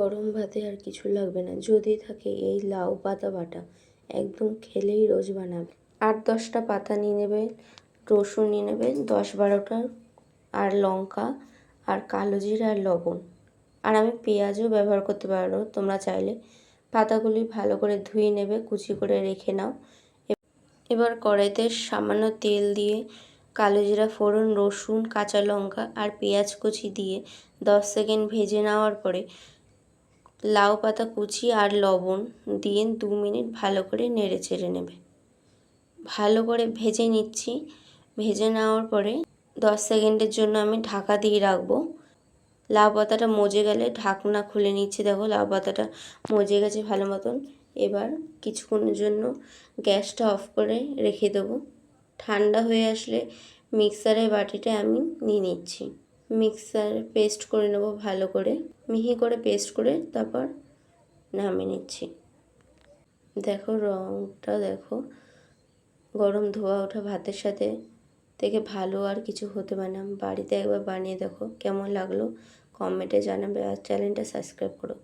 গরম ভাতে আর কিছু লাগবে না, যদি থাকে এই লাউ পাতা বাটা, একদম খেলেই রোজ বানাবে। 8-10টা পাতা নিয়ে নেবেন, রসুন নিয়ে নেবেন 10-12টা, আর লঙ্কা, আর কালো জিরা আর লবণ, আর আমি পেঁয়াজও ব্যবহার করতে পারো তোমরা চাইলে। পাতাগুলি ভালো করে ধুয়ে নেবে, কুচি করে রেখে নাও। এবার কড়াইতে সামান্য তেল দিয়ে কালো জিরা ফোড়ন, রসুন, কাঁচা লঙ্কা আর পেঁয়াজ কুচি দিয়ে 10 সেকেন্ড ভেজে নেওয়ার পরে লাউ পাতা কুচি আর লবণ দিয়ে 2 মিনিট ভালো করে নেড়ে চেড়ে নেবে। ভালো করে ভেজে নিচ্ছি। ভেজে নেওয়ার পরে 10 সেকেন্ডের জন্য আমি ঢাকা দিয়ে রাখবো। লাউ পাতাটা মজে গেলে ঢাকনা খুলে নিচ্ছি। দেখো লাউ পাতাটা মজে গেছে ভালো মতন। এবার কিছুক্ষণের জন্য গ্যাসটা অফ করে রেখে দেবো। ঠান্ডা হয়ে আসলে মিক্সারের বাটিটা আমি নিয়ে নিচ্ছি। মিক্সার পেস্ট করে নেব ভালো করে, মিহি করে পেস্ট করে তারপর নামিয়ে নিচ্ছি। দেখো রঙটা দেখো, গরম ধোয়া ওঠা ভাতের সাথে থেকে ভালো আর কিছু হতে পারে না। বাড়িতে একবার বানিয়ে দেখো, কেমন লাগলো কমেন্টে জানাবে, আর চ্যানেলটা সাবস্ক্রাইব করো।